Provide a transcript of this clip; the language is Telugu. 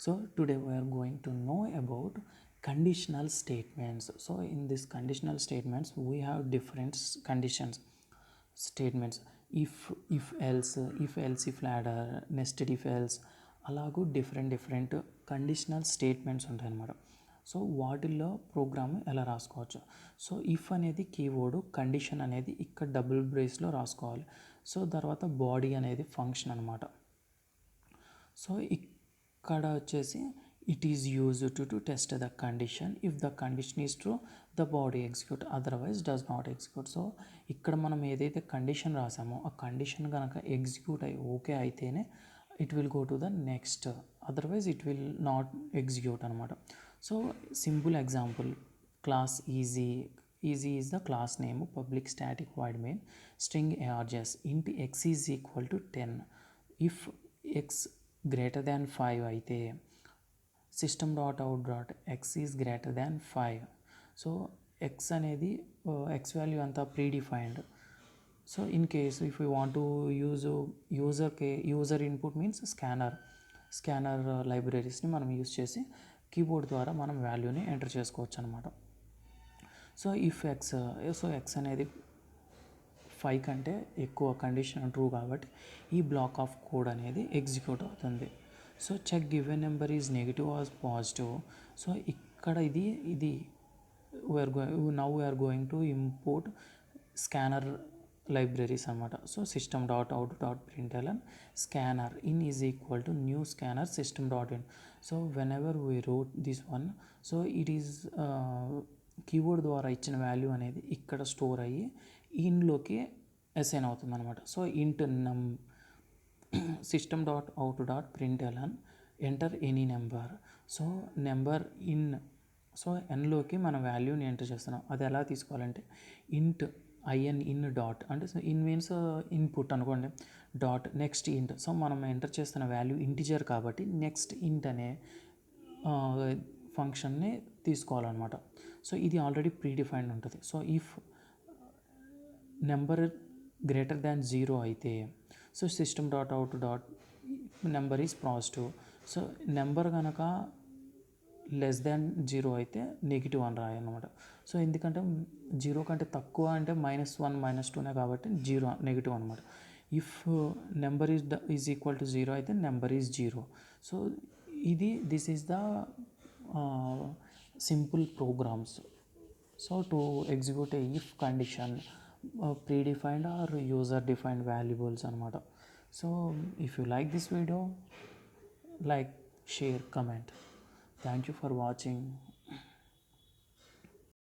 So today we are going to know about conditional statements. So in this conditional statements we have different conditions statements. If else if ladder, nested if else, అలాగూ డిఫరెంట్ కండిషనల్ స్టేట్మెంట్స్ ఉంటాయి అన్నమాట. సో వాటిల్లో ప్రోగ్రామ్ ఎలా రాసుకోవచ్చు. సో ఇఫ్ అనేది కీవర్డ్, కండిషన్ అనేది ఇక్కడ డబుల్ బ్రేస్లో రాసుకోవాలి. సో తర్వాత బాడీ అనేది ఫంక్షన్ అనమాట. సో ఇక్కడ వచ్చేసి it is used to test the condition. If the condition is true the body execute, otherwise does not execute. So ఇక్కడ మనం ఏదైతే కండిషన్ రాసామో ఆ కండిషన్ కనుక ఎగ్జిక్యూట్ అయ్యి ఓకే అయితేనే it will go to the next, otherwise it will not execute అనమాట. So simple example, class easy is the class name, public static void main string args int x is equal to 10. If X greater than 5 అయితే system dot out dot X is greater than 5. So X అనేది ఎక్స్ వాల్యూ అంతా predefined. So in case if you want to use user input means scanner లైబ్రరీస్ని మనం యూజ్ చేసి కీబోర్డ్ ద్వారా మనం వాల్యూని ఎంటర్ చేసుకోవచ్చు అనమాట. So if X, so X అనేది 5 కంటే ఎక్కువ కండిషన్ ట్రూ కాబట్టి ఈ బ్లాక్ ఆఫ్ కోడ్ అనేది ఎగ్జిక్యూట్ అవుతుంది. So check given number is negative or positive. So ఇక్కడ ఇది we're going to import scanner libraries అనమాట. So system dot out dot println scanner in is equal to new scanner system dot in. So whenever we wrote this one, so it is keyboard ద్వారా ఇచ్చిన వాల్యూ అనేది ఇక్కడ స్టోర్ అయ్యి ఇన్లోకి అసైన్ అవుతుంది అనమాట. So int system dot out dot println enter any number. So number in, so ఎన్లోకి మన వాల్యూని ఎంటర్ చేస్తున్నాం. అది ఎలా తీసుకోవాలంటే ఇంట్ ఇన్ డాట్, అంటే ఇన్ మీన్స్ ఇన్పుట్ అనుకోండి, డాట్ నెక్స్ట్ ఇంట్. సో మనం ఎంటర్ చేస్తున్న వాల్యూ ఇంటిజర్ కాబట్టి నెక్స్ట్ ఇంట్ అనే ఫంక్షన్ని తీసుకోవాలన్నమాట. సో ఇది ఆల్రెడీ ప్రీడిఫైన్డ్ ఉంటుంది. So if number greater than 0 అయితే so system dot out dot number is positive. So number కనుక లెస్ దాన్ 0 అయితే నెగిటివ్ అని రాయాలన్నమాట. సో ఎందుకంటే 0 కంటే తక్కువ అంటే -1 -2నే కాబట్టి 0 నెగిటివ్ అనమాట. If number is equal to 0 అయితే number is 0. So this is the simple programs. So to execute a if condition, predefined or user defined variables అనమాట. So if you like this video, like, share, comment. Thank you for watching.